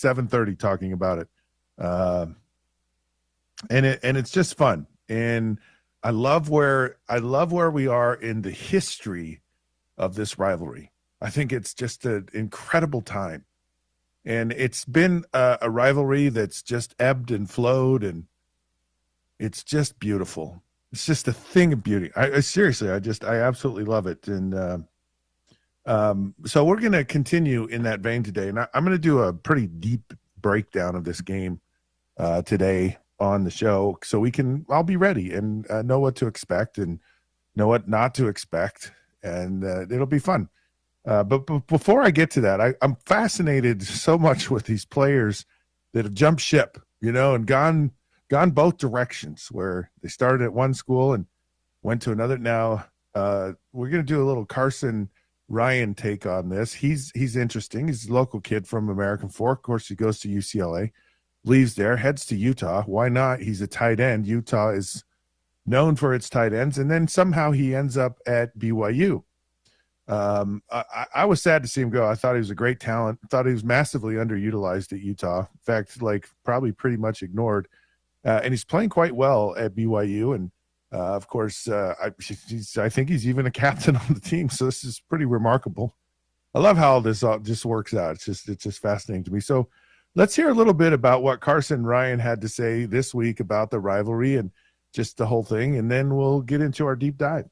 7:30 talking about it. Uh, and it's just fun. And I love where we are in the history of this rivalry. I think it's just an incredible time. And it's been a rivalry that's just ebbed and flowed, and it's just beautiful. It's just a thing of beauty. I seriously, I absolutely love it. And so we're going to continue in that vein today. And I'm going to do a pretty deep breakdown of this game today on the show, so I'll be ready and know what to expect and know what not to expect. And it'll be fun. But before I get to that, I'm fascinated so much with these players that have jumped ship, and gone both directions, where they started at one school and went to another. Now, we're going to do a little Carson Ryan take on this. He's interesting. He's a local kid from American Fork. Of course, he goes to UCLA, leaves there, heads to Utah. Why not? He's a tight end. Utah is known for its tight ends. And then somehow he ends up at BYU. I was sad to see him go. I thought he was a great talent. I thought he was massively underutilized at Utah. In fact, probably pretty much ignored. And he's playing quite well at BYU. And of course, I think he's even a captain on the team. So this is pretty remarkable. I love how this all just works out. It's just fascinating to me. So let's hear a little bit about what Carson Ryan had to say this week about the rivalry and just the whole thing. And then we'll get into our deep dive.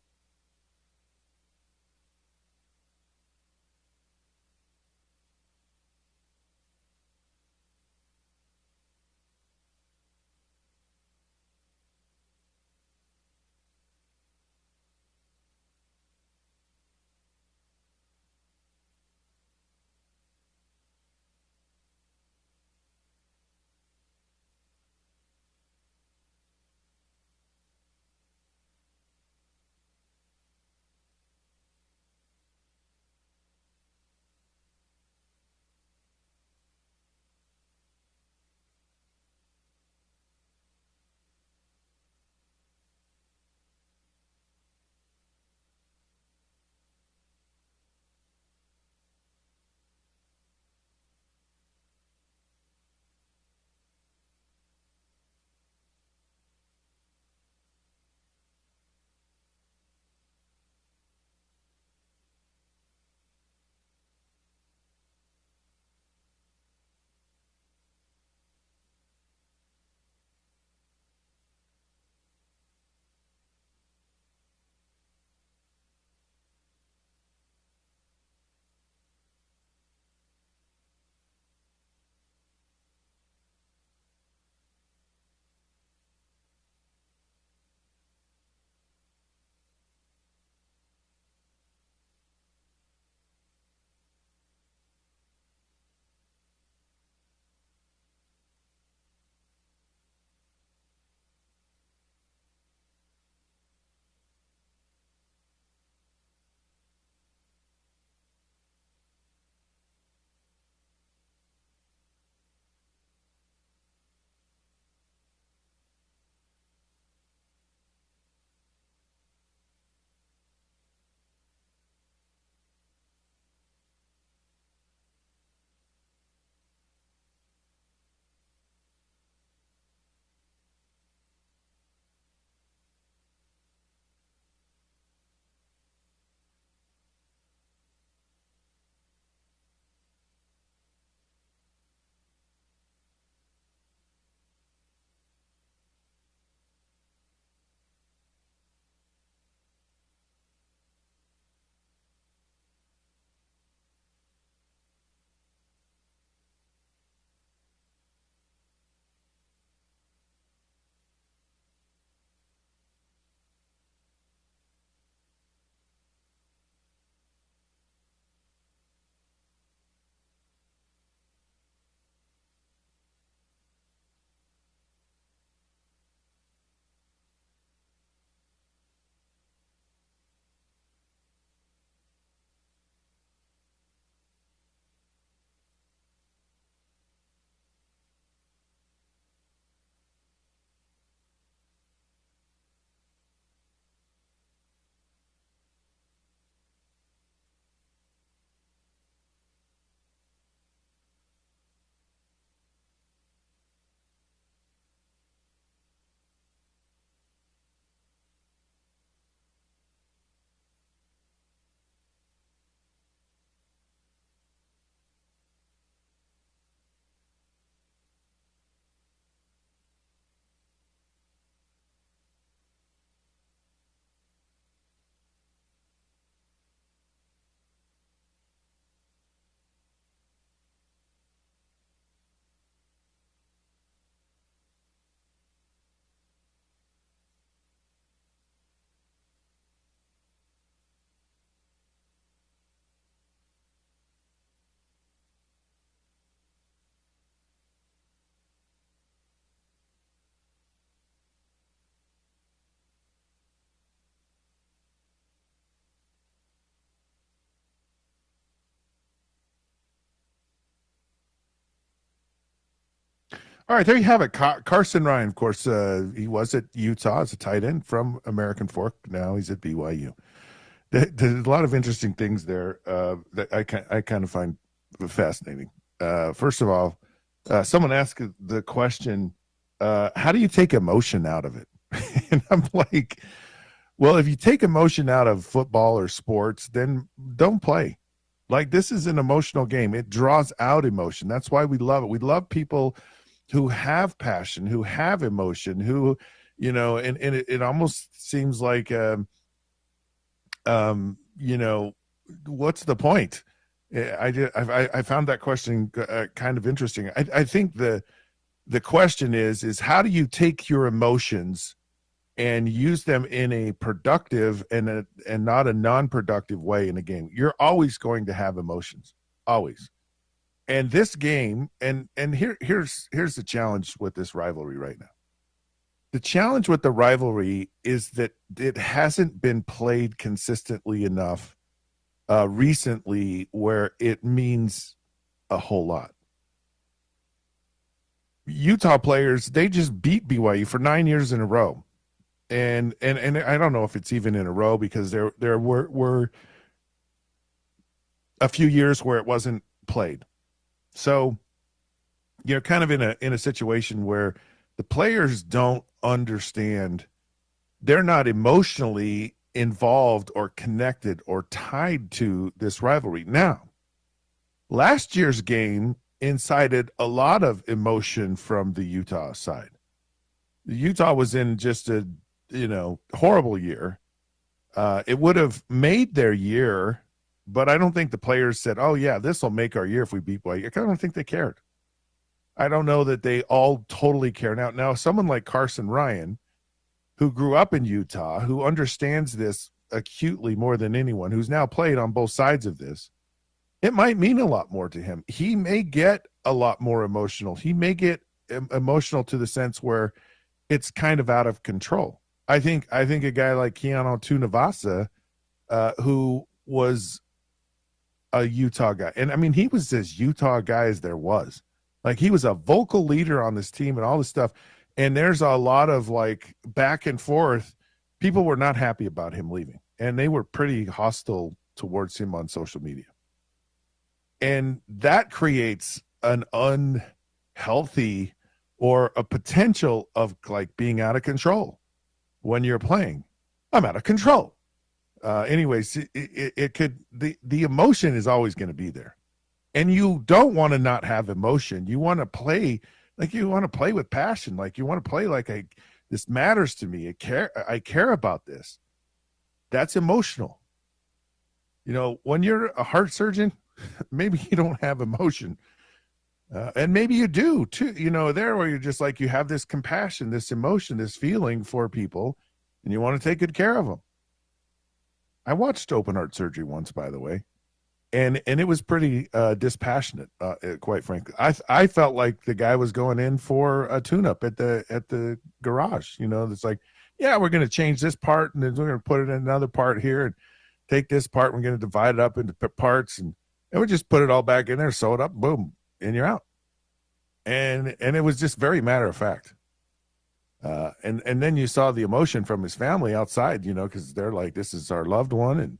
All right, there you have it. Carson Ryan, of course, he was at Utah as a tight end from American Fork. Now he's at BYU. There's a lot of interesting things there that I kind of find fascinating. First of all, someone asked the question, how do you take emotion out of it? And I'm like, well, if you take emotion out of football or sports, then don't play. Like, this is an emotional game. It draws out emotion. That's why we love it. We love people who have passion, who have emotion, who, and it almost seems like, what's the point? I found that question kind of interesting. I think the question is how do you take your emotions and use them in a productive and not a non-productive way in a game? You're always going to have emotions, always. And this game, and here's the challenge with this rivalry right now. The challenge with the rivalry is that it hasn't been played consistently enough recently where it means a whole lot. Utah players, they just beat BYU for 9 years in a row. And I don't know if it's even in a row, because there were a few years where it wasn't played. So you're kind of in a situation where the players don't understand. They're not emotionally involved or connected or tied to this rivalry. Now, last year's game incited a lot of emotion from the Utah side. Utah was in just a horrible year. It would have made their year, but I don't think the players said, oh yeah, this will make our year if we beat BYU. I don't think they cared. I don't know that they all totally care. Now someone like Carson Ryan, who grew up in Utah, who understands this acutely more than anyone, who's now played on both sides of this, it might mean a lot more to him. He may get a lot more emotional. He may get emotional to the sense where it's kind of out of control. I think a guy like Keanu Tunavasa, who was a Utah guy, and I mean, he was as Utah guy as there was. Like, he was a vocal leader on this team and all this stuff. And there's a lot of like back and forth. People were not happy about him leaving, and they were pretty hostile towards him on social media. And that creates an unhealthy or a potential of like being out of control when you're playing. I'm out of control. Anyways, it could, the emotion is always going to be there. And you don't want to not have emotion. You want to play like you want to play with passion. Like you want to play like this matters to me. I care about this. That's emotional. When you're a heart surgeon, maybe you don't have emotion. And maybe you do too, there where you're just like, you have this compassion, this emotion, this feeling for people, and you want to take good care of them. I watched open heart surgery once, by the way. And it was pretty dispassionate, quite frankly. I felt like the guy was going in for a tune-up at the garage. It's like, yeah, we're going to change this part, and then we're going to put it in another part here, and take this part. We're going to divide it up into parts, and we just put it all back in there, sew it up, boom, and you're out. And it was just very matter of fact. And then you saw the emotion from his family outside, because they're like, this is our loved one,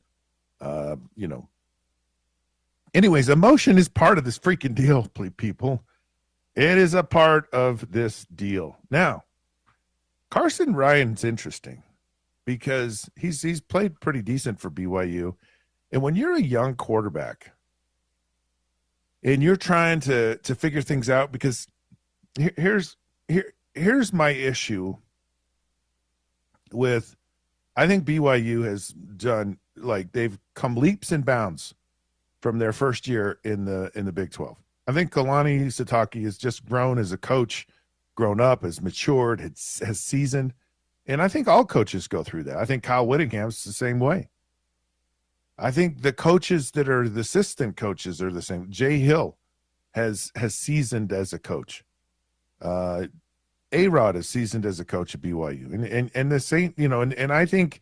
and Anyways, emotion is part of this freaking deal, people. It is a part of this deal. Now, Carson Ryan's interesting because he's played pretty decent for BYU. And when you're a young quarterback and you're trying to figure things out, because here's my issue with, I think BYU has done, like, they've come leaps and bounds from their first year in the Big 12. I think Kalani Sitake has just grown as a coach, grown up, has matured, has seasoned. And I think all coaches go through that. I think Kyle Whittingham's the same way. I think the coaches that are the assistant coaches are the same. Jay Hill has seasoned as a coach. A-Rod is seasoned as a coach at BYU. And the same, and I think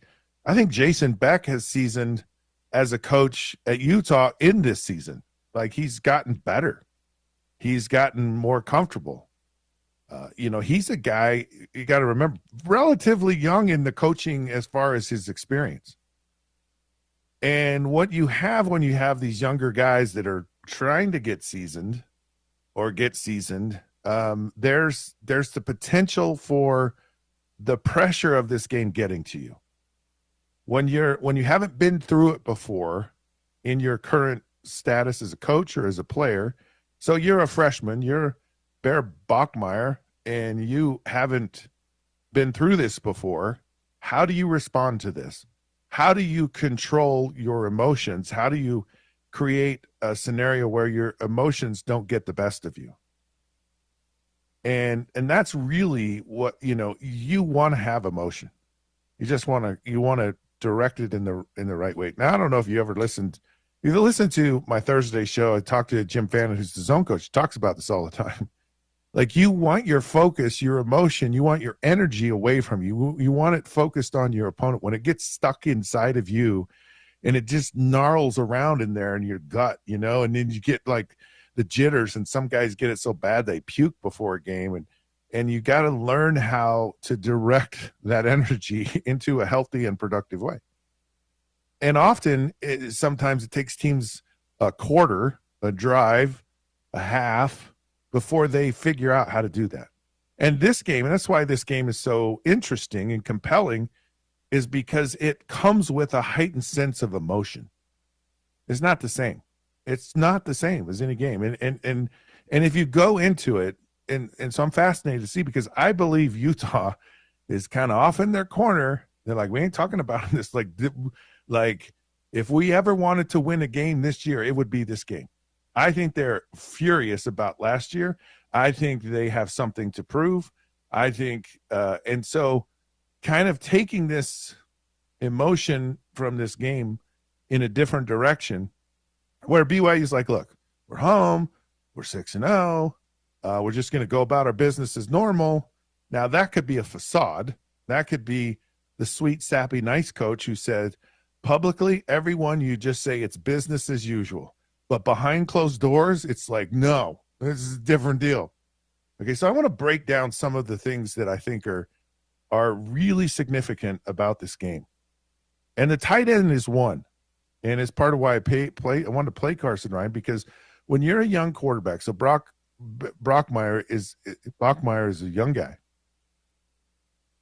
Jason Beck has seasoned as a coach at Utah in this season. Like, he's gotten better. He's gotten more comfortable. He's a guy, you got to remember, relatively young in the coaching as far as his experience. And what you have when you have these younger guys that are trying to get seasoned, there's the potential for the pressure of this game getting to you. When you haven't been through it before in your current status as a coach or as a player, so you're a freshman, you're Bear Bachmeier, and you haven't been through this before, how do you respond to this? How do you control your emotions? How do you create a scenario where your emotions don't get the best of you? And that's really what, you want to have emotion. You just want to direct it in the right way. Now, I don't know if you listened to my Thursday show. I talked to Jim Fannin, who's the zone coach. He talks about this all the time. Like, you want your focus, your emotion, you want your energy away from you. You want it focused on your opponent. When it gets stuck inside of you and it just gnarls around in there in your gut, and then you get like the jitters, and some guys get it so bad they puke before a game. And you got to learn how to direct that energy into a healthy and productive way. And often, sometimes it takes teams a quarter, a drive, a half, before they figure out how to do that. And this game, and that's why this game is so interesting and compelling, is because it comes with a heightened sense of emotion. It's not the same. It's not the same as any game. And if you go into it, and so I'm fascinated to see, because I believe Utah is kind of off in their corner. They're like, we ain't talking about this. Like if we ever wanted to win a game this year, it would be this game. I think they're furious about last year. I think they have something to prove. I think, and so kind of taking this emotion from this game in a different direction, where BYU is like, look, we're home, we're 6-0, we're just going to go about our business as normal. Now, that could be a facade. That could be the sweet, sappy, nice coach who said, publicly, everyone, you just say it's business as usual. But behind closed doors, it's like, no, this is a different deal. Okay, so I want to break down some of the things that I think are really significant about this game. And the tight end is one. And it's part of why I wanted to play Carson Ryan, because when you're a young quarterback, so Bachmeier is a young guy.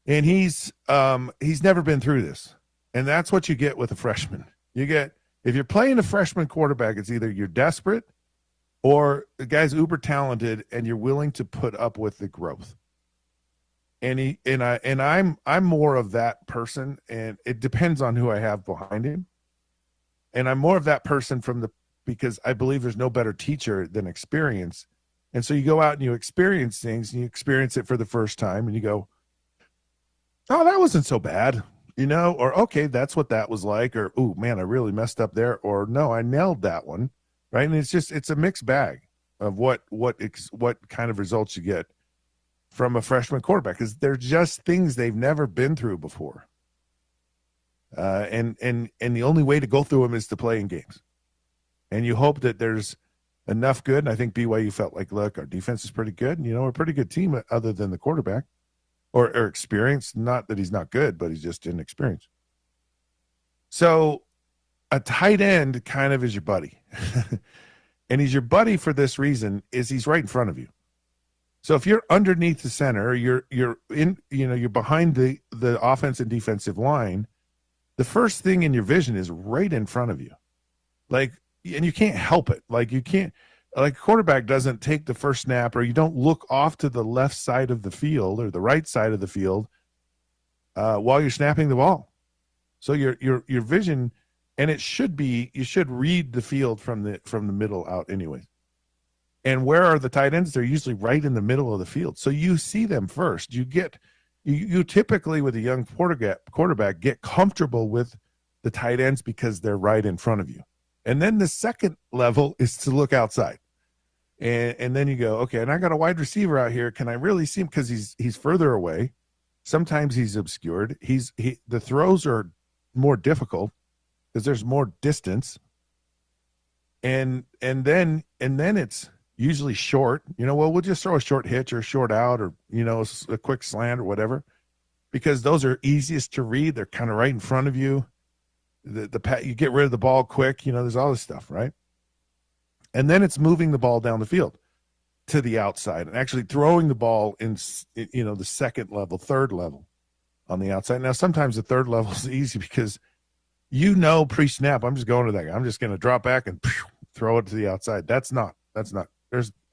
And he's never been through this. And that's what you get with a freshman. If you're playing a freshman quarterback, it's either you're desperate or the guy's uber talented and you're willing to put up with the growth. And I'm more of that person, and it depends on who I have behind him. And I'm more of that person because I believe there's no better teacher than experience. And so you go out and you experience things, and you experience it for the first time, and you go, oh, that wasn't so bad. Or, okay, that's what that was like, or, oh, man, I really messed up there, or, no, I nailed that one, right? And it's a mixed bag of what kind of results you get from a freshman quarterback, because they're just things they've never been through before. And the only way to go through them is to play in games. And you hope that there's enough good, and I think BYU felt like, look, our defense is pretty good, and, we're a pretty good team other than the quarterback. Or experience, not that he's not good, but he's just inexperienced. So a tight end kind of is your buddy. And he's your buddy for this reason, is he's right in front of you. So if you're underneath the center, you're behind the offense and defensive line, the first thing in your vision is right in front of you. And you can't help it. A quarterback doesn't take the first snap, or you don't look off to the left side of the field or the right side of the field while you're snapping the ball. So your vision, and you should read the field from the middle out anyway. And where are the tight ends? They're usually right in the middle of the field. So you see them first. You typically, with a young quarterback, get comfortable with the tight ends because they're right in front of you. And then the second level is to look outside. And then you go, okay, and I got a wide receiver out here. Can I really see him? Because he's further away. Sometimes he's obscured. The throws are more difficult because there's more distance. And then it's, usually short. Well, we'll just throw a short hitch or a short out or, a quick slant or whatever, because those are easiest to read. They're kind of right in front of you. You get rid of the ball quick. There's all this stuff, right? And then it's moving the ball down the field to the outside and actually throwing the ball in, the second level, third level on the outside. Now, sometimes the third level is easy because pre-snap, I'm just going to that guy. I'm just going to drop back and throw it to the outside. There's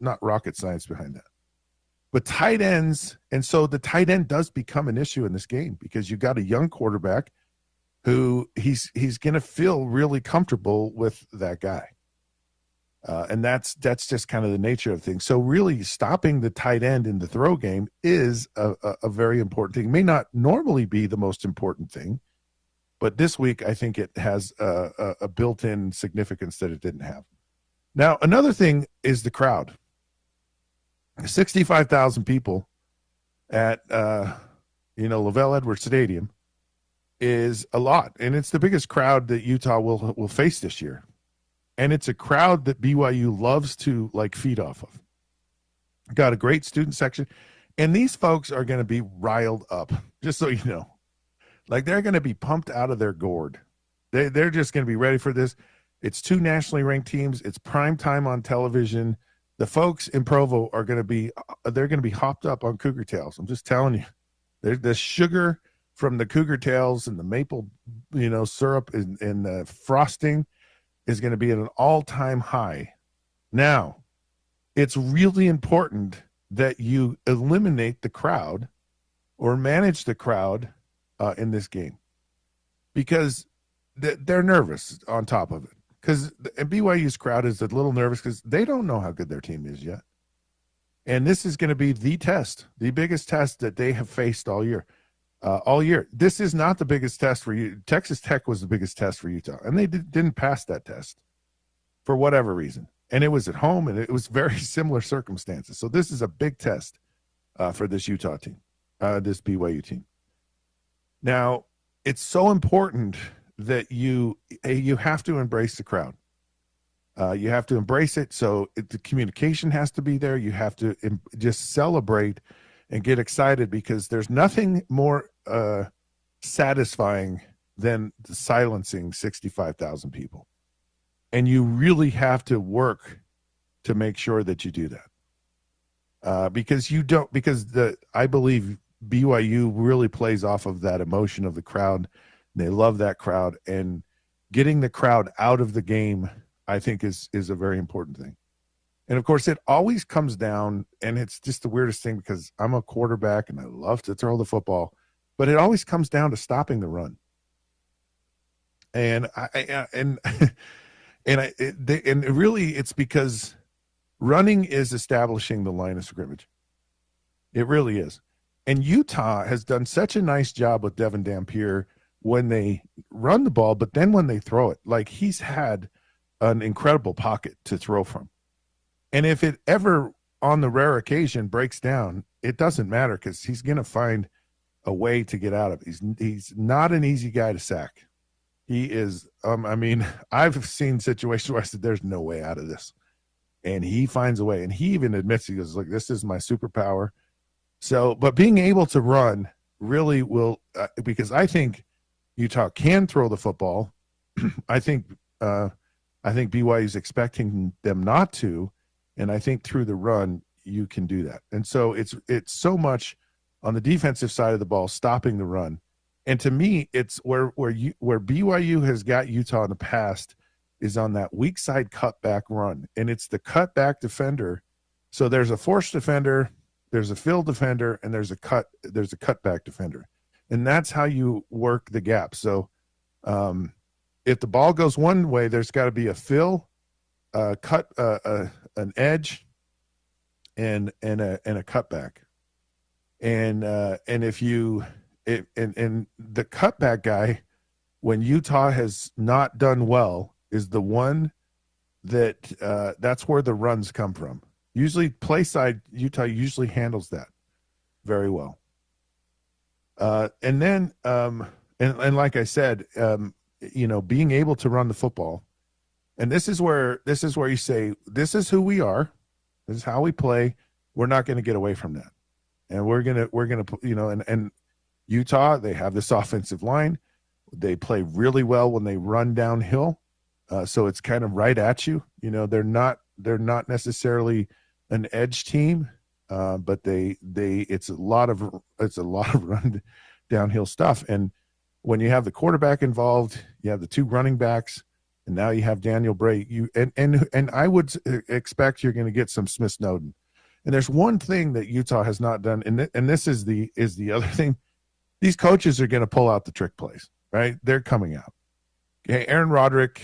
not rocket science behind that. But tight ends, and so the tight end does become an issue in this game because you got a young quarterback who he's going to feel really comfortable with that guy. And that's just kind of the nature of things. So really stopping the tight end in the throw game is a very important thing. It may not normally be the most important thing, but this week I think it has a built-in significance that it didn't have. Now, another thing is the crowd. 65,000 people at Lavelle Edwards Stadium is a lot, and it's the biggest crowd that Utah will face this year. And it's a crowd that BYU loves to feed off of. Got a great student section, and these folks are going to be riled up, just so you know. They're going to be pumped out of their gourd. They're just going to be ready for this. It's 2 nationally ranked teams. It's prime time on television. The folks in Provo are going to be hopped up on Cougar Tails. I'm just telling you. The sugar from the Cougar Tails and the maple, syrup and the frosting is going to be at an all-time high. Now, it's really important that you eliminate the crowd or manage the crowd in this game, because they're nervous on top of it. Because BYU's crowd is a little nervous because they don't know how good their team is yet. And this is going to be the test, the biggest test that they have faced all year. This is not the biggest test for you. Texas Tech was the biggest test for Utah, and they didn't pass that test for whatever reason. And it was at home, and it was very similar circumstances. So this is a big test for this Utah team, this BYU team. Now, it's so important that you have to embrace the crowd. You have to embrace it. So the communication has to be there. You have to just celebrate and get excited, because there's nothing more satisfying than silencing 65,000 people. And you really have to work to make sure that you do that. Because I believe BYU really plays off of that emotion of the crowd. They love that crowd, and getting the crowd out of the game, I think, is a very important thing. And of course, it always comes down, and it's just the weirdest thing because I'm a quarterback and I love to throw the football, but it always comes down to stopping the run. And really, it's because running is establishing the line of scrimmage. It really is. And Utah has done such a nice job with Devin Dampier when they run the ball, but then when they throw it, he's had an incredible pocket to throw from. And if it ever, on the rare occasion, breaks down, it doesn't matter, because he's going to find a way to get out of it. He's not an easy guy to sack. He is, I've seen situations where I said, there's no way out of this. And he finds a way. And he even admits, he goes, look, this is my superpower. So, but being able to run really will, because I think Utah can throw the football. I think BYU is expecting them not to. And I think through the run, you can do that. And so it's so much on the defensive side of the ball, stopping the run. And to me, it's where BYU has got Utah in the past is on that weak side cutback run. And it's the cutback defender. So there's a force defender, there's a fill defender, and there's a cutback defender. And that's how you work the gap. So if the ball goes one way, there's got to be a fill, an edge, and a cutback. And the cutback guy, when Utah has not done well, is the one that's where the runs come from. Usually play side, Utah usually handles that very well. And then like I said, being able to run the football, and this is where you say, this is who we are. This is how we play. We're not going to get away from that. And we're going to, and Utah, they have this offensive line. They play really well when they run downhill. So it's kind of right at you. They're not necessarily an edge team, but it's a lot of run downhill stuff. And when you have the quarterback involved, you have the two running backs, and now you have Daniel Bray. And I would expect you're going to get some Smith Snowden. And there's one thing that Utah has not done, and this is the other thing. These coaches are going to pull out the trick plays, right? They're coming out. Okay, Aaron Roderick,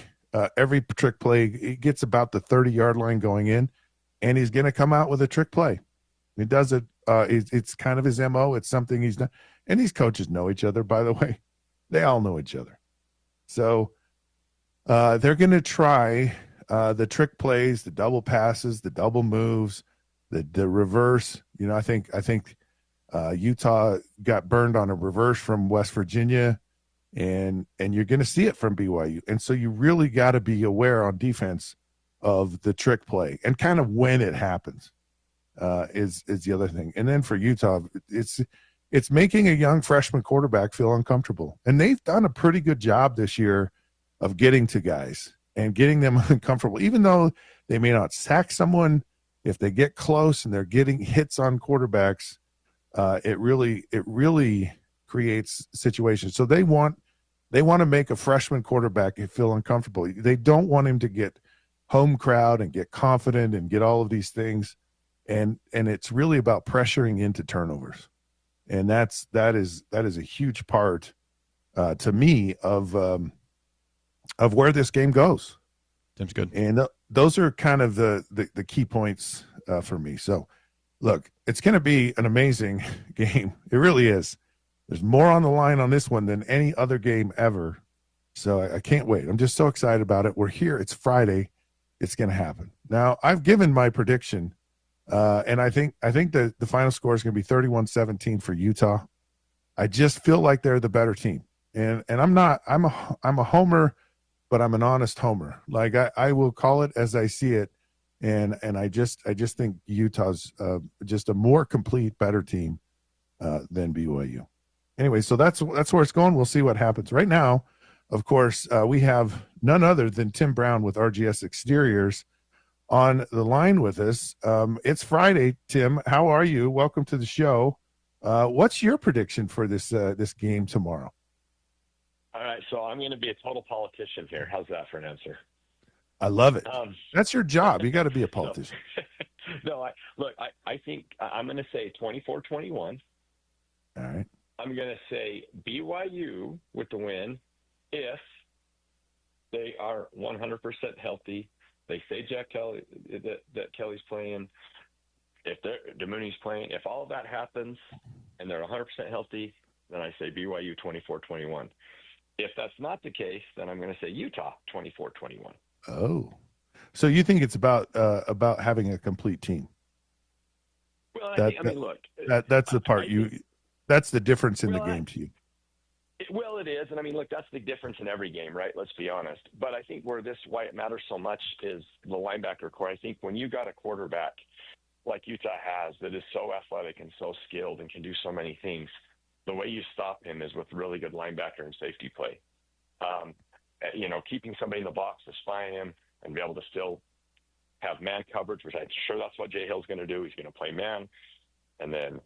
every trick play, he gets about the 30-yard line going in, and he's going to come out with a trick play. He does it. It's kind of his MO. It's something he's done. And these coaches know each other, by the way. They all know each other. So they're going to try the trick plays, the double passes, the double moves, the reverse. I think Utah got burned on a reverse from West Virginia, and you're going to see it from BYU. And so you really got to be aware on defense of the trick play and kind of when it happens is the other thing. And then for Utah, it's making a young freshman quarterback feel uncomfortable. And they've done a pretty good job this year of getting to guys and getting them uncomfortable, even though they may not sack someone. If they get close and they're getting hits on quarterbacks, it really creates situations. So they want to make a freshman quarterback feel uncomfortable. They don't want him to get home crowd and get confident and get all of these things. And it's really about pressuring into turnovers. And that is a huge part to me of where this game goes. Seems good. And those are kind of the key points for me. So look, it's going to be an amazing game. It really is. There's more on the line on this one than any other game ever. So I can't wait. I'm just so excited about it. We're here. It's Friday. It's going to happen. Now, I've given my prediction, and I think the final score is going to be 31-17 for Utah. I just feel like they're the better team. And I'm a homer, but I'm an honest homer. Like I will call it as I see it. And I just think Utah's just a more complete, better team than BYU. Anyway, so that's where it's going. We'll see what happens. Right now, of course, we have none other than Tim Brown with RGS Exteriors on the line with us. It's Friday, Tim. How are you? Welcome to the show. What's your prediction for this game tomorrow? All right, so I'm going to be a total politician here. How's that for an answer? I love it. That's your job. You got to be a politician. I think I'm going to say 24-21. All right. I'm going to say BYU with the win if they are 100% healthy. They say Jack Kelly that Kelly's playing. If DeMooney's playing, if all of that happens and they're 100% healthy, then I say BYU 24-21. If that's not the case, then I'm going to say Utah 24-21. Oh, so you think it's about having a complete team? Well, that's the part that's the difference in the game to you. Well, it is, and look, that's the difference in every game, right? Let's be honest. But I think why it matters so much is the linebacker core. I think when you got a quarterback like Utah has that is so athletic and so skilled and can do so many things, the way you stop him is with really good linebacker and safety play. Keeping somebody in the box to spy him and be able to still have man coverage, which I'm sure that's what Jay Hill's going to do. He's going to play man and then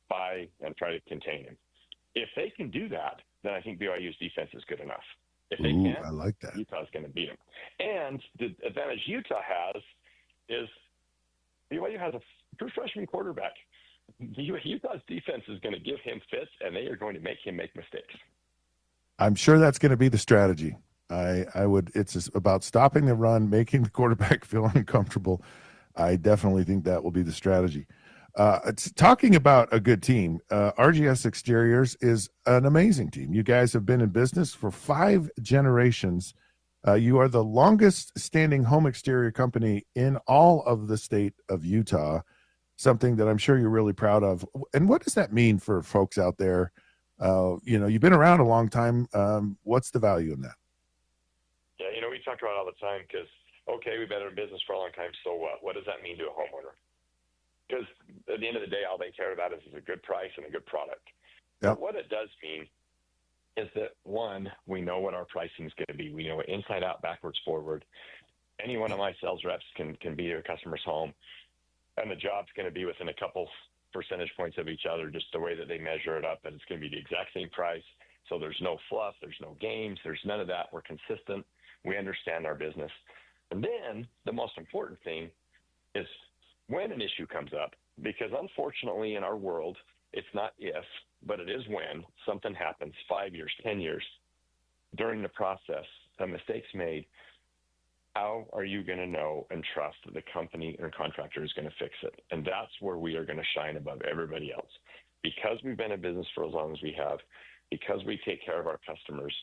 spy and try to contain him. If they can do that, then I think BYU's defense is good enough. If they can't, I like that. Utah's going to beat them. And the advantage Utah has is BYU has a true freshman quarterback. Utah's defense is going to give him fits, and they are going to make him make mistakes. I'm sure that's going to be the strategy. It's about stopping the run, making the quarterback feel uncomfortable. I definitely think that will be the strategy. It's talking about a good team. RGS Exteriors is an amazing team. You guys have been in business for 5 generations. You are the longest standing home exterior company in all of the state of Utah, something that I'm sure you're really proud of. And what does that mean for folks out there? You've been around a long time. What's the value in that? Yeah, we talk about it all the time because Okay, we've been in business for a long time, so what? What does that mean to a homeowner? Because at the end of the day, all they care about is a good price and a good product. Yep. But what it does mean is that, one, we know what our pricing is going to be. We know it inside out, backwards, forward. Any one of my sales reps can be at a customer's home, and the job's going to be within a couple percentage points of each other, just the way that they measure it up, and it's going to be the exact same price. So there's no fluff, there's no games, there's none of that. We're consistent. We understand our business. And then the most important thing is when an issue comes up, because unfortunately in our world, it's not if, but it is when something happens 5 years, 10 years during the process, a mistake's made. How are you going to know and trust that the company or contractor is going to fix it? And that's where we are going to shine above everybody else. Because we've been in business for as long as we have, because we take care of our customers,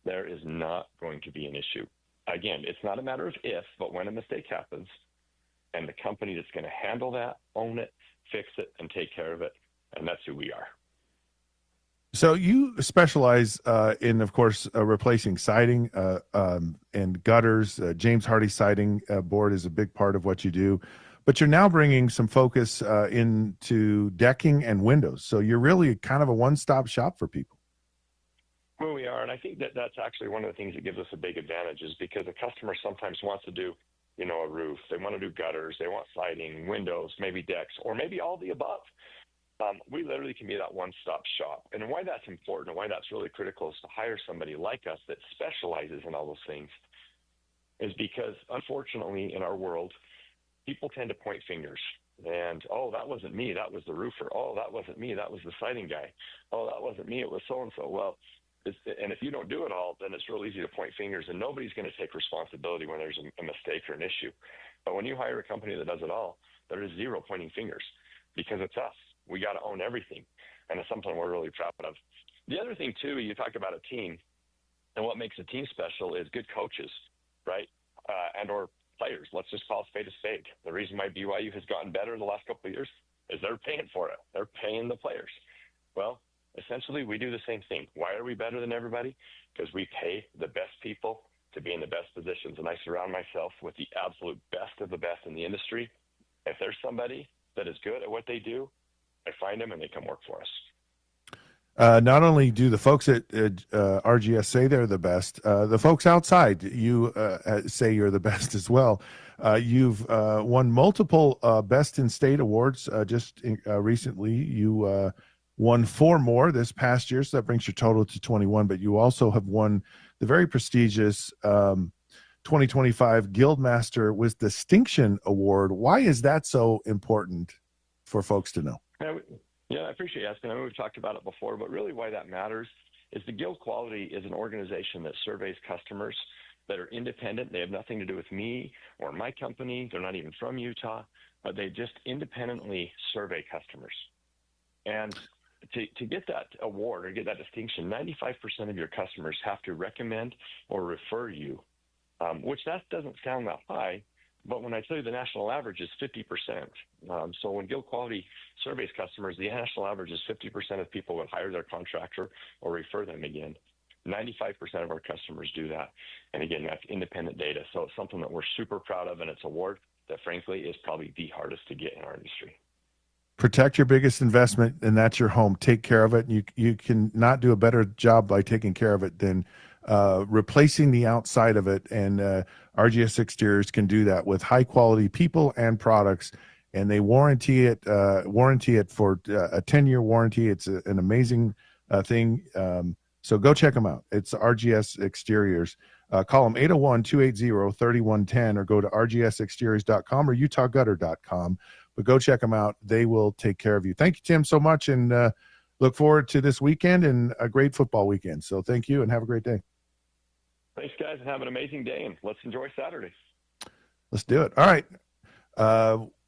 there is not going to be an issue. Again, it's not a matter of if, but when a mistake happens, and the company that's going to handle that, own it, fix it, and take care of it, and that's who we are. So you specialize in, of course, replacing siding and gutters. James Hardy Siding Board is a big part of what you do. But you're now bringing some focus into decking and windows. So you're really kind of a one-stop shop for people. Well, we are, and I think that that's actually one of the things that gives us a big advantage is because a customer sometimes wants to do, a roof. They want to do gutters. They want siding, windows, maybe decks, or maybe all the above. We literally can be that one-stop shop. And why that's important and why that's really critical is to hire somebody like us that specializes in all those things is because, unfortunately, in our world, people tend to point fingers. And, oh, that wasn't me. That was the roofer. Oh, that wasn't me. That was the siding guy. Oh, that wasn't me. It was so-and-so. Well, and if you don't do it all, then it's real easy to point fingers, and nobody's going to take responsibility when there's a mistake or an issue. But when you hire a company that does it all, there is zero pointing fingers because it's us. We got to own everything, and it's something we're really proud of. The other thing, too, you talk about a team, and what makes a team special is good coaches, right, and or players. Let's just call a spade a spade. The reason why BYU has gotten better the last couple of years is they're paying for it. They're paying the players. Well, essentially, we do the same thing. Why are we better than everybody? Because we pay the best people to be in the best positions, and I surround myself with the absolute best of the best in the industry. If there's somebody that is good at what they do, I find them and they come work for us. Not only do the folks at RGS say they're the best, the folks outside you say you're the best as well. You've won multiple Best in State awards just recently. You won 4 more this past year, so that brings your total to 21. But you also have won the very prestigious 2025 Guildmaster with Distinction Award. Why is that so important for folks to know? Yeah, I appreciate you asking. I know we've talked about it before, but really why that matters is the Guild Quality is an organization that surveys customers that are independent. They have nothing to do with me or my company. They're not even from Utah, but they just independently survey customers. And to get that award or get that distinction, 95% of your customers have to recommend or refer you, which that doesn't sound that high. But when I tell you the national average is 50%, so when Guild Quality surveys customers, the national average is 50% of people would hire their contractor or refer them again. 95% of our customers do that. And again, that's independent data. So it's something that we're super proud of, and it's an award that, frankly, is probably the hardest to get in our industry. Protect your biggest investment, and that's your home. Take care of it. You can not do a better job by taking care of it than replacing the outside of it, and RGS Exteriors can do that with high quality people and products, and they warranty it for a 10-year warranty. It's an amazing thing. So go check them out. It's RGS Exteriors. Call them 801-280-3110 or go to rgsexteriors.com or utahgutter.com. But go check them out. They will take care of you. Thank you, Tim, so much, and look forward to this weekend and a great football weekend. So thank you, and have a great day. Thanks, guys, and have an amazing day, and let's enjoy Saturday. Let's do it. All right.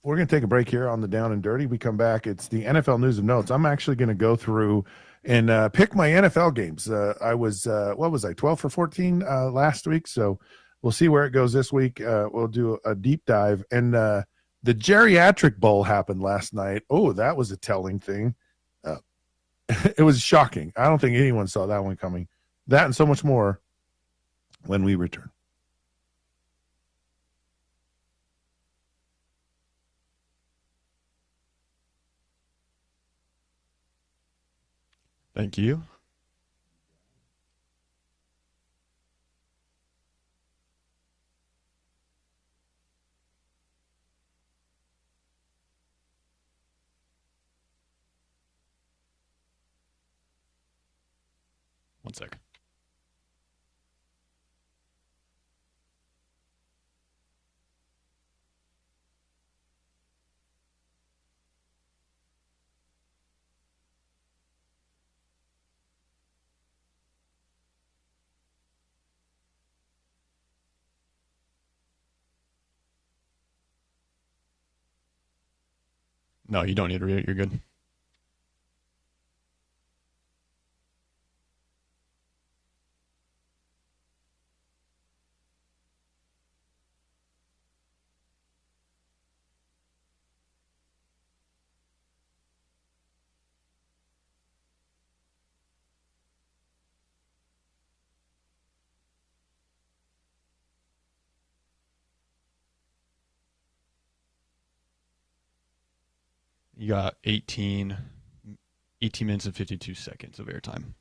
We're going to take a break here on the Down and Dirty. We come back. It's the NFL News and Notes. I'm actually going to go through and pick my NFL games. I was, 12 for 14 last week, so we'll see where it goes this week. We'll do a deep dive. And the Geriatric Bowl happened last night. Oh, that was a telling thing. It was shocking. I don't think anyone saw that one coming. That and so much more when we return. Thank you. One sec. No, you don't need to read it. You're good. You got 18 minutes and 52 seconds of airtime.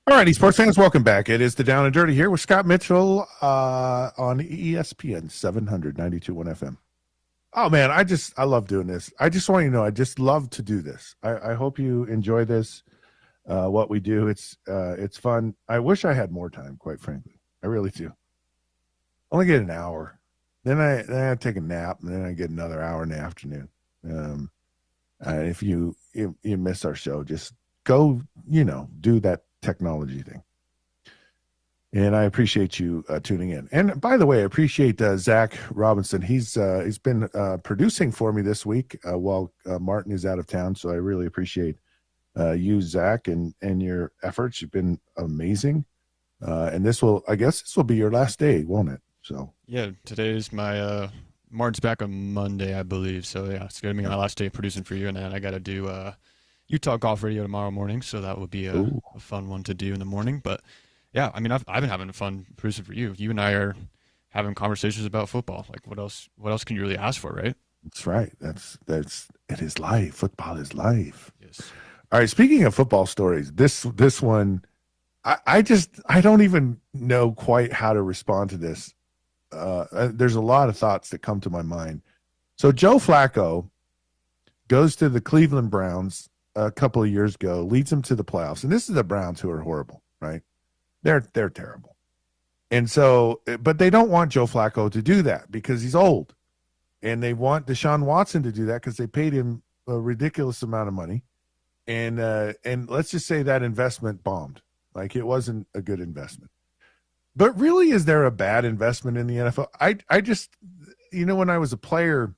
All righty, sports fans, welcome back. It is the Down and Dirty here with Scott Mitchell on ESPN 792.1 FM. Oh man, I love doing this. I just want you to know, I just love to do this. I hope you enjoy this. What we do, it's fun. I wish I had more time, quite frankly. I really do. Only get an hour, then I take a nap, and then I get another hour in the afternoon. If you miss our show, just go, do that technology thing. And I appreciate you tuning in. And by the way, I appreciate Zach Robinson. He's been producing for me this week while Martin is out of town. So I really appreciate you, Zach, and your efforts. You've been amazing. And I guess this will be your last day, won't it? So yeah, today's my Martin's back on Monday, I believe. So yeah, it's gonna be my last day producing for you, and then I got to do Utah golf radio tomorrow morning. So that will be a fun one to do in the morning. But yeah, I mean, I've been having fun producing for you. You and I are having conversations about football. Like, what else can you really ask for, right? That's right. That's it is life. Football is life. Yes. All right. Speaking of football stories, this one, I don't even know quite how to respond to this. There's a lot of thoughts that come to my mind. So Joe Flacco goes to the Cleveland Browns a couple of years ago, leads them to the playoffs, and this is the Browns, who are horrible, right? They're terrible. And so, but they don't want Joe Flacco to do that because he's old. And they want Deshaun Watson to do that because they paid him a ridiculous amount of money. And let's just say that investment bombed. Like, it wasn't a good investment. But really, is there a bad investment in the NFL? I just, when I was a player,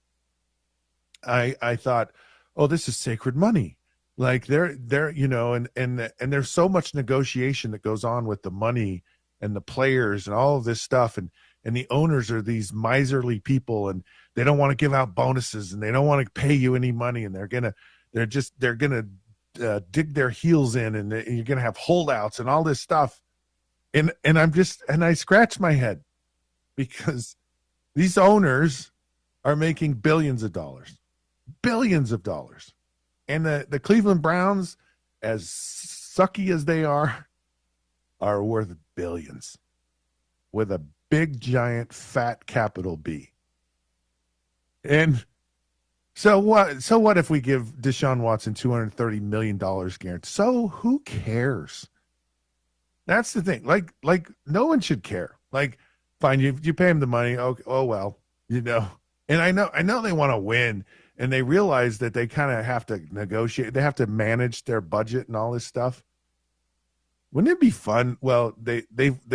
I thought, oh, this is sacred money. Like they're and there's so much negotiation that goes on with the money and the players and all of this stuff, and the owners are these miserly people, and they don't want to give out bonuses, and they don't want to pay you any money, and they're gonna dig their heels in, and you're gonna have holdouts and all this stuff, and I scratch my head because these owners are making billions of dollars. And the Cleveland Browns, as sucky as they are worth billions with a big, giant, fat capital B. And so what if we give Deshaun Watson $230 million guaranteed? So who cares? That's the thing. Like no one should care. Like, fine, you pay him the money. Oh well, And I know they want to win, and they realize that they kind of have to negotiate. They have to manage their budget and all this stuff. Wouldn't it be fun? Well, they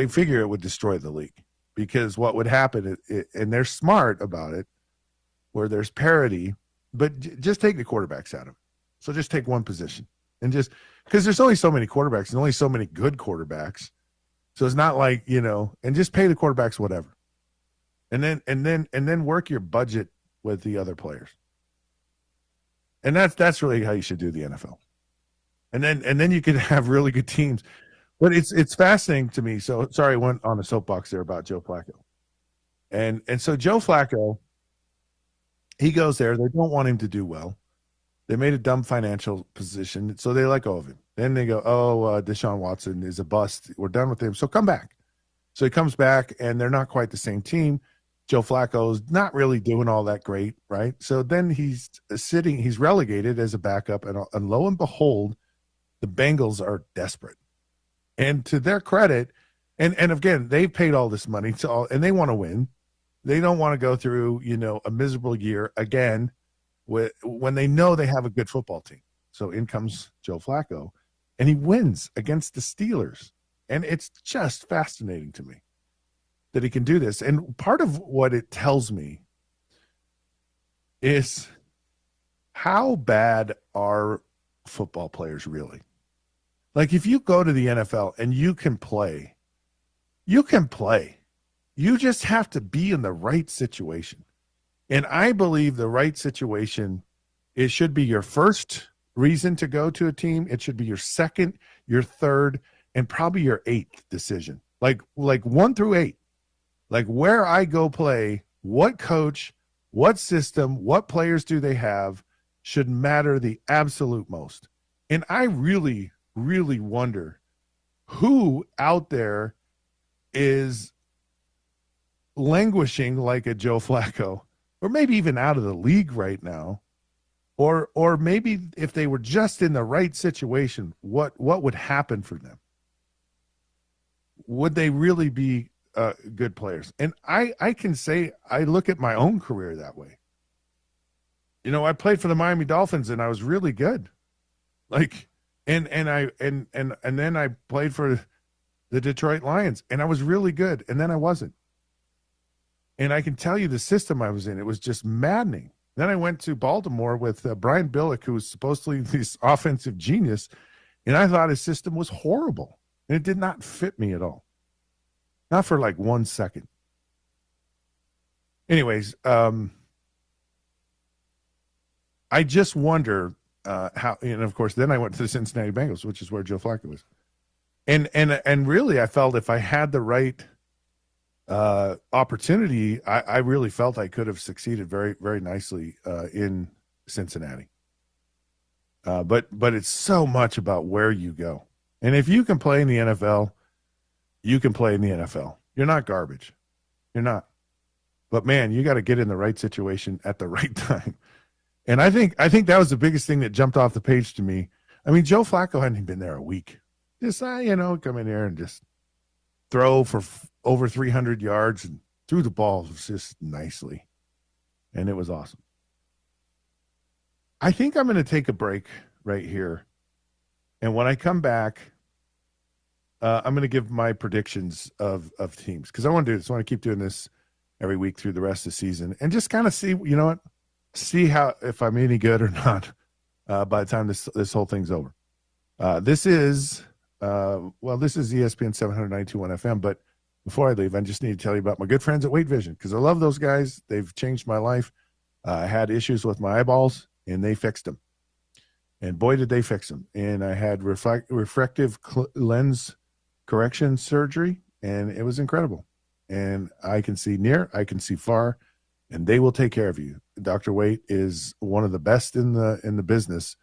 figure it would destroy the league, because what would happen, and they're smart about it, where there's parity, but just take the quarterbacks out of it. So just take one position, and just because there's only so many quarterbacks and only so many good quarterbacks. So it's not like, and just pay the quarterbacks whatever. And then work your budget with the other players. And that's really how you should do the NFL. And then you can have really good teams. But it's fascinating to me. So sorry, I went on a soapbox there about Joe Flacco. And so Joe Flacco, he goes there. They don't want him to do well. They made a dumb financial position, so they let go of him. Then they go, Deshaun Watson is a bust. We're done with him. So come back. So he comes back, and they're not quite the same team. Joe Flacco's not really doing all that great, right? So then he's relegated as a backup, and lo and behold, the Bengals are desperate. And to their credit, and again, they've paid all this money and they want to win. They don't want to go through, a miserable year again when they know they have a good football team. So in comes Joe Flacco, and he wins against the Steelers. And it's just fascinating to me that he can do this. And part of what it tells me is how bad are football players really? Like, if you go to the NFL and you can play. You just have to be in the right situation. And I believe the right situation, it should be your first reason to go to a team. It should be your second, your third, and probably your eighth decision. Like 1 through 8. Like, where I go play, what coach, what system, what players do they have should matter the absolute most. And I really, really wonder who out there is languishing like a Joe Flacco, or maybe even out of the league right now, or maybe if they were just in the right situation, what would happen for them? Would they really be good players? And I can say I look at my own career that way. I played for the Miami Dolphins, and I was really good. Like, and then I played for the Detroit Lions, and I was really good, and then I wasn't. And I can tell you the system I was in, it was just maddening. Then I went to Baltimore with Brian Billick, who was supposedly this offensive genius, and I thought his system was horrible, and it did not fit me at all. Not for like 1 second. Anyways, I just wonder how, and of course, then I went to the Cincinnati Bengals, which is where Joe Flacco was. And really, I felt if I had the right opportunity, I really felt I could have succeeded very, very nicely in Cincinnati. But it's so much about where you go. And if you can play in the NFL, you can play in the NFL. You're not garbage. You're not. But man, you got to get in the right situation at the right time. And I think that was the biggest thing that jumped off the page to me. I mean, Joe Flacco hadn't been there a week. Just come in there and just throw for over 300 yards and threw the ball just nicely. And it was awesome. I think I'm going to take a break right here. And when I come back, I'm going to give my predictions of teams because I want to do this. I want to keep doing this every week through the rest of the season and just kind of see, see how if I'm any good or not by the time this whole thing's over. This is ESPN 792.1 FM. But before I leave, I just need to tell you about my good friends at Weight Vision because I love those guys. They've changed my life. I had issues with my eyeballs, and they fixed them. And boy, did they fix them. And I had refractive lens correction surgery, and it was incredible. And I can see near, I can see far, and they will take care of you. Dr. Waite is one of the best in the business.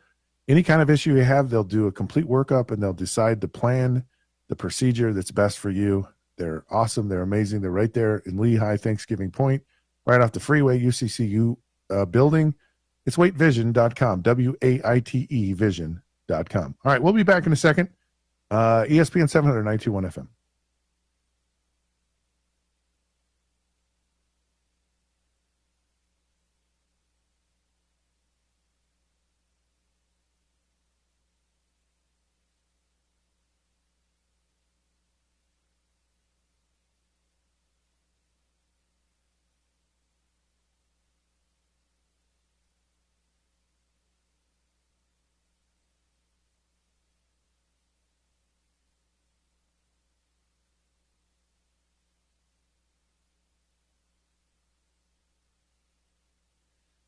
Any kind of issue you have, they'll do a complete workup, and they'll decide the plan, the procedure that's best for you. They're awesome. They're amazing. They're right there in Lehigh, Thanksgiving Point, right off the freeway, UCCU building. It's waitevision.com, W-A-I-T-E vision.com. All right, we'll be back in a second. ESPN 792.1 FM.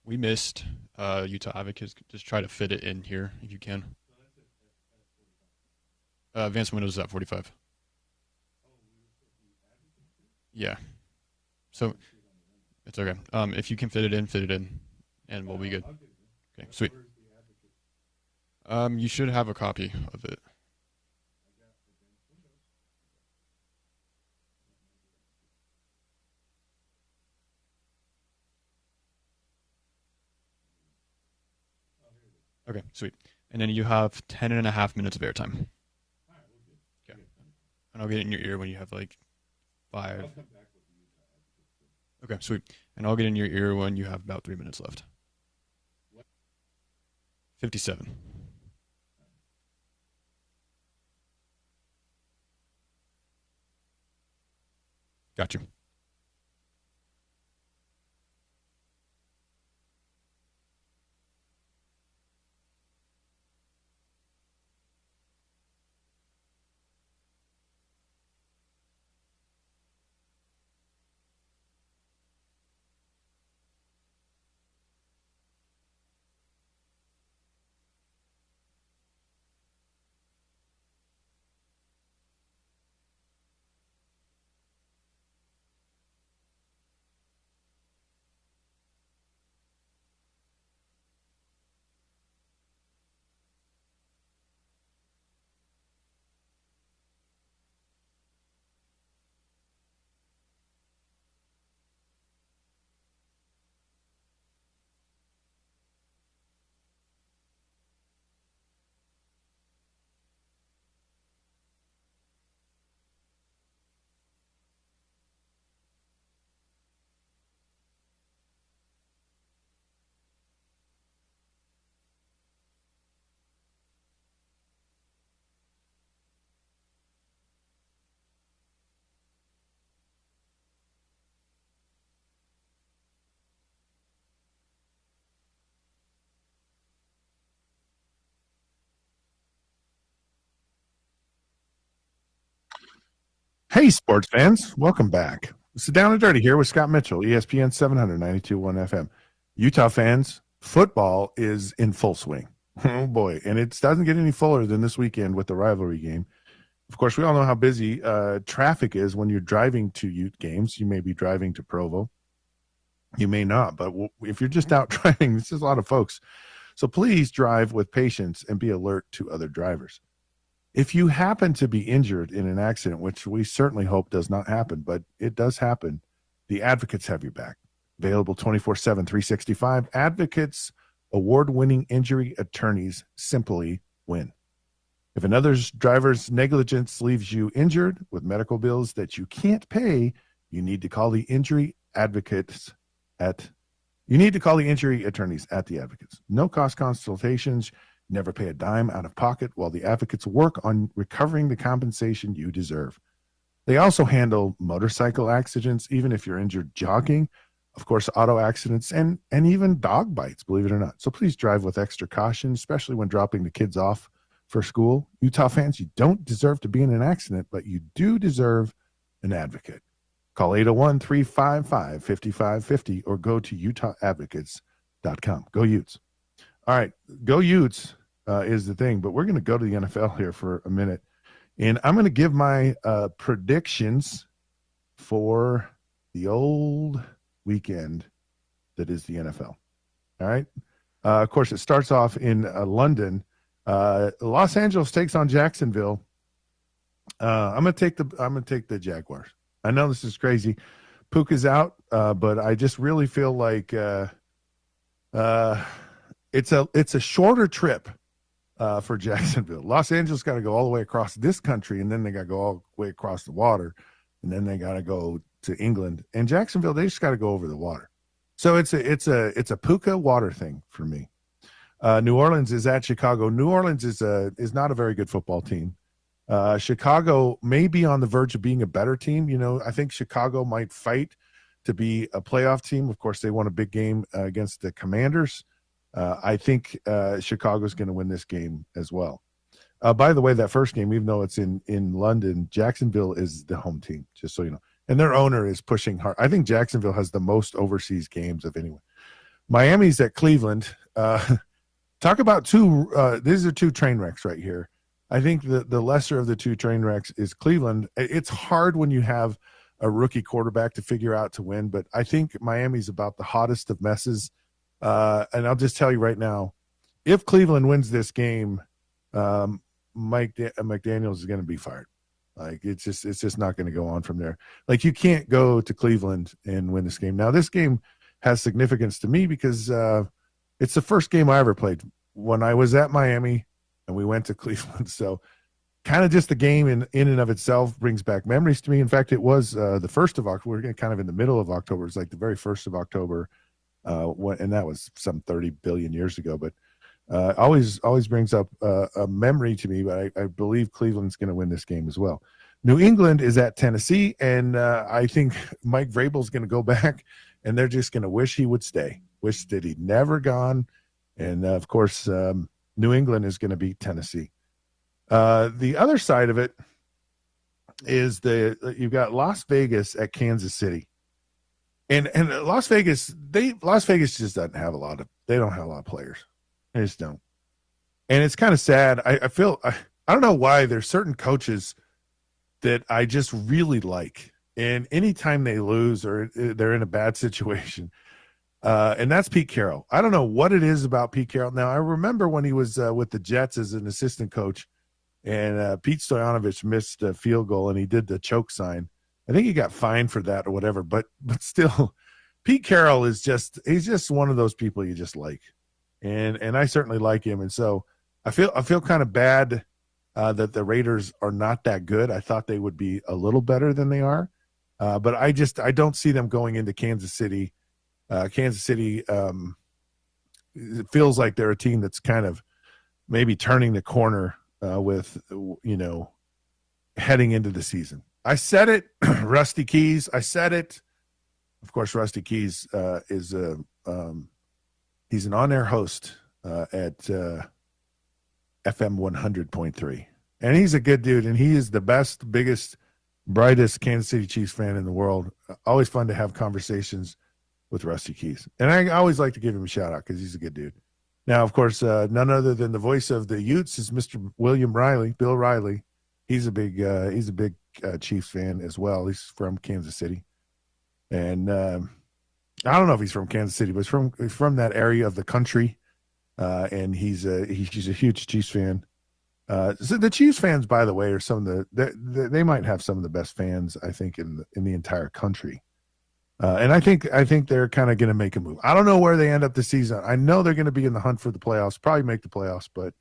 We missed Utah Advocates. Just try to fit it in here if you can. Advanced Windows is at 45. Yeah. So it's okay. If you can fit it in, and we'll be good. Okay, sweet. You should have a copy of it. Okay, sweet. And then you have 10.5 minutes of airtime. Okay. And I'll get it in your ear when you have like 5. Okay, sweet. And I'll get in your ear when you have about 3 minutes left. 57. Got you. Hey, sports fans, welcome back. It's Down and Dirty here with Scott Mitchell, ESPN 792.1 FM. Utah fans, football is in full swing. Oh, boy. And it doesn't get any fuller than this weekend with the rivalry game. Of course, we all know how busy traffic is when you're driving to Ute games. You may be driving to Provo. You may not. But if you're just out driving, this is a lot of folks. So please drive with patience and be alert to other drivers. If you happen to be injured in an accident, which we certainly hope does not happen, but it does happen, the Advocates have your back. Available 24/7, 365. Advocates, award-winning injury attorneys, simply win. If another driver's negligence leaves you injured with medical bills that you can't pay, you need to call the injury attorneys at the Advocates. No cost consultations. Never pay a dime out of pocket while the advocates work on recovering the compensation you deserve. They also handle motorcycle accidents, even if you're injured jogging, of course, auto accidents, and even dog bites, believe it or not. So please drive with extra caution, especially when dropping the kids off for school. Utah fans, you don't deserve to be in an accident, but you do deserve an advocate. Call 801-355-5550 or go to utahadvocates.com. Go Utes. All right, go Utes is the thing, but we're going to go to the NFL here for a minute. And I'm going to give my predictions for the old weekend that is the NFL. All right. Of course, it starts off in London. Los Angeles takes on Jacksonville. I'm going to take the Jaguars. I know this is crazy. Puka's out, but I just really feel like it's a shorter trip for Jacksonville. Los Angeles got to go all the way across this country, and then they got to go all the way across the water, and then they got to go to England. And Jacksonville, they just got to go over the water. So it's a Puka water thing for me. New Orleans is at Chicago. New Orleans is not a very good football team. Chicago may be on the verge of being a better team. You know, I think Chicago might fight to be a playoff team. Of course, they won a big game against the Commanders. I think Chicago's going to win this game as well. By the way, that first game, even though it's in London, Jacksonville is the home team, just so you know. And their owner is pushing hard. I think Jacksonville has the most overseas games of anyone. Miami's at Cleveland. Talk about these are two train wrecks right here. I think the lesser of the two train wrecks is Cleveland. It's hard when you have a rookie quarterback to figure out to win, but I think Miami's about the hottest of messes. And I'll just tell you right now, if Cleveland wins this game, Mike McDaniels is going to be fired. Like it's just not going to go on from there. Like you can't go to Cleveland and win this game. Now this game has significance to me because it's the first game I ever played when I was at Miami and we went to Cleveland. So kind of just the game in and of itself brings back memories to me. In fact, it was the 1st of October. We're kind of in the middle of October. It's like the very 1st of October. And that was some 30 billion years ago, but always brings up a memory to me, but I believe Cleveland's going to win this game as well. New England is at Tennessee, and I think Mike Vrabel's going to go back, and they're just going to wish he would stay, wish that he'd never gone. And, of course, New England is going to beat Tennessee. The other side of it is you've got Las Vegas at Kansas City. And Las Vegas just doesn't have they don't have a lot of players. They just don't. And it's kind of sad. I feel I don't know why there's certain coaches that I just really like. And anytime they lose or they're in a bad situation, and that's Pete Carroll. I don't know what it is about Pete Carroll. Now, I remember when he was with the Jets as an assistant coach, and Pete Stoyanovich missed a field goal, and he did the choke sign. I think he got fined for that or whatever, but still, Pete Carroll he's just one of those people you just like, and I certainly like him, and so I feel kind of bad that the Raiders are not that good. I thought they would be a little better than they are, but I don't see them going into Kansas City. Kansas City it feels like they're a team that's kind of maybe turning the corner with heading into the season. I said it, Rusty Keys. I said it. Of course, Rusty Keys is he's an on-air host at FM 100.3, and he's a good dude. And he is the best, biggest, brightest Kansas City Chiefs fan in the world. Always fun to have conversations with Rusty Keys, and I always like to give him a shout out because he's a good dude. Now, of course, none other than the voice of the Utes is Mr. William Riley, Bill Riley. He's a big Chiefs fan as well. He's from Kansas City, and I don't know if he's from Kansas City, but he's from that area of the country, and he's a huge Chiefs fan. So the Chiefs fans, by the way, are some of they might have some of the best fans I think in the entire country, and I think they're kind of going to make a move. I don't know where they end up this season. I know they're going to be in the hunt for the playoffs, probably make the playoffs, but.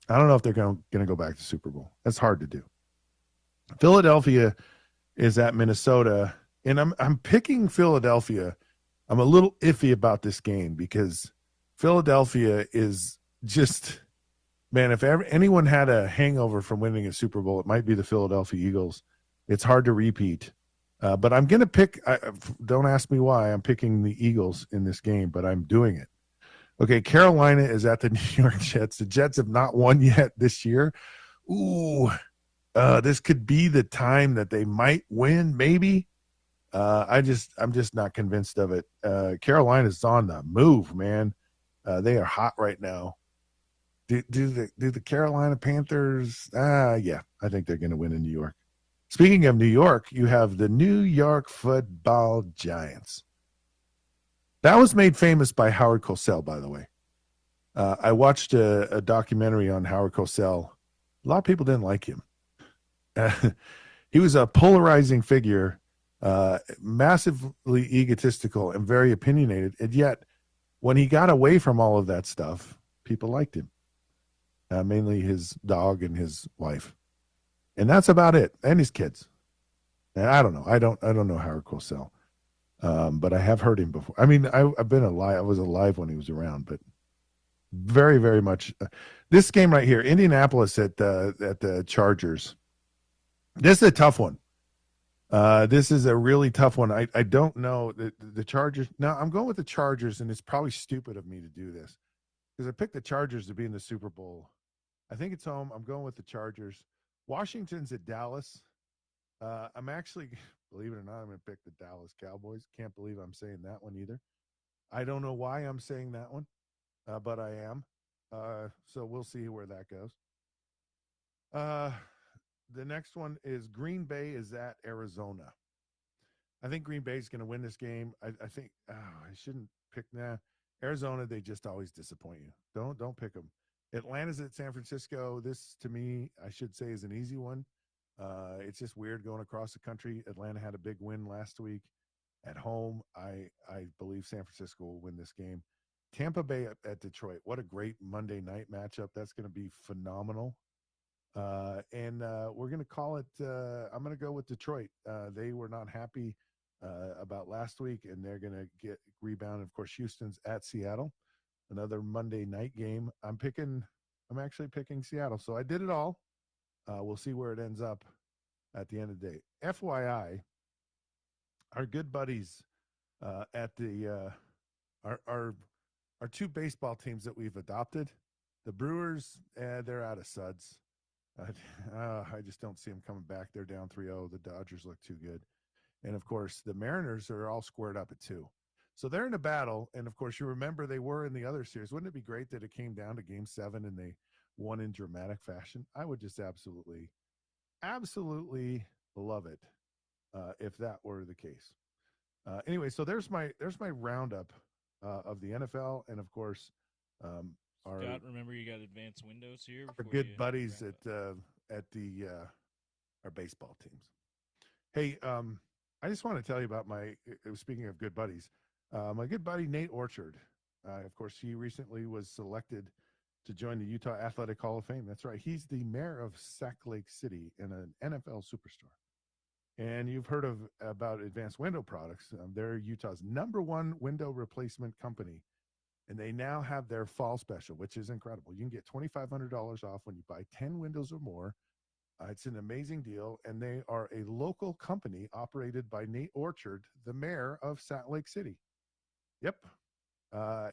I don't know if they're going to go back to Super Bowl. That's hard to do. Philadelphia is at Minnesota, and I'm picking Philadelphia. I'm a little iffy about this game because Philadelphia is just, man, if ever anyone had a hangover from winning a Super Bowl, it might be the Philadelphia Eagles. It's hard to repeat. But I'm going to pick, don't ask me why, I'm picking the Eagles in this game, but I'm doing it. Okay, Carolina is at the New York Jets. The Jets have not won yet this year. Ooh, this could be the time that they might win, maybe. I'm just not convinced of it. Carolina's on the move, man. They are hot right now. Do the Carolina Panthers? Yeah, I think they're going to win in New York. Speaking of New York, you have the New York Football Giants. That was made famous by Howard Cosell, by the way. I watched a documentary on Howard Cosell. A lot of people didn't like him. He was a polarizing figure, massively egotistical and very opinionated. And yet, when he got away from all of that stuff, people liked him. Mainly his dog and his wife. And that's about it. And his kids. And I don't know. I don't know Howard Cosell. But I have heard him before. I mean, I've been alive. I was alive when he was around, but very, very much. This game right here, Indianapolis at the Chargers. This is a tough one. This is a really tough one. I don't know the Chargers. No, I'm going with the Chargers, and it's probably stupid of me to do this because I picked the Chargers to be in the Super Bowl. I think it's home. I'm going with the Chargers. Washington's at Dallas. I'm actually, believe it or not, I'm going to pick the Dallas Cowboys. Can't believe I'm saying that one either. I don't know why I'm saying that one, but I am. So we'll see where that goes. The next one is Green Bay is at Arizona. I think Green Bay is going to win this game. I think I shouldn't pick Arizona. They just always disappoint you. Don't pick them. Atlanta's at San Francisco. This, to me, I should say, is an easy one. It's just weird going across the country. Atlanta had a big win last week at home. I believe San Francisco will win this game. Tampa Bay at Detroit. What a great Monday night matchup. That's going to be phenomenal. And we're going to call it I'm going to go with Detroit. They were not happy about last week, and they're going to get rebound. Of course, Houston's at Seattle. Another Monday night game. I'm actually picking Seattle. So I did it all. We'll see where it ends up at the end of the day. FYI, our good buddies at the our two baseball teams that we've adopted, the Brewers, they're out of suds. I just don't see them coming back. They're down 3-0. The Dodgers look too good. And, of course, the Mariners are all squared up at 2. So they're in a battle. And, of course, you remember they were in the other series. Wouldn't it be great that it came down to Game 7 and they won in dramatic fashion? I would just absolutely love it if that were the case. Anyway, so there's my roundup of the NFL. And, of course, Scott, remember you got advanced windows here. Our good buddies at our baseball teams. Hey, I just want to tell you about speaking of good buddies, my good buddy Nate Orchard. Of course, he recently was selected to join the Utah Athletic Hall of Fame. That's right. He's the mayor of Sac Lake City and an NFL superstar. And you've heard about Advanced Window Products. They're Utah's #1 window replacement company. And they now have their fall special, which is incredible. You can get $2,500 off when you buy 10 windows or more. It's an amazing deal. And they are a local company operated by Nate Orchard, the mayor of Salt Lake City. Yep.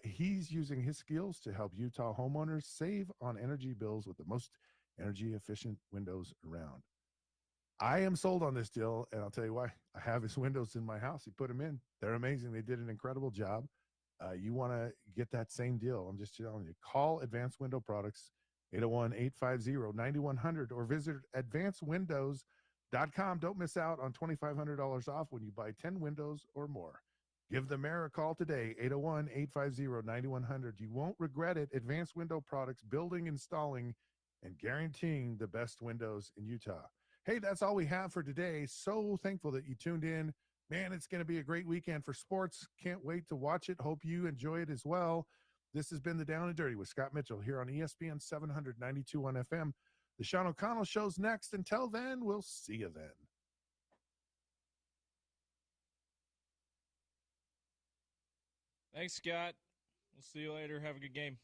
He's using his skills to help Utah homeowners save on energy bills with the most energy efficient windows around. I am sold on this deal, and I'll tell you why. I have his windows in my house. He put them in. They're amazing. They did an incredible job. You want to get that same deal. I'm just telling you. Call Advanced Window Products, 801-850-9100, or visit advancedwindows.com. Don't miss out on $2,500 off when you buy 10 windows or more. Give the mayor a call today, 801-850-9100. You won't regret it. Advanced Window Products, building, installing, and guaranteeing the best windows in Utah. Hey, that's all we have for today. So thankful that you tuned in. Man, it's going to be a great weekend for sports. Can't wait to watch it. Hope you enjoy it as well. This has been the Down and Dirty with Scott Mitchell here on ESPN 792 on FM. The Sean O'Connell Show's next. Until then, we'll see you then. Thanks, Scott. We'll see you later. Have a good game.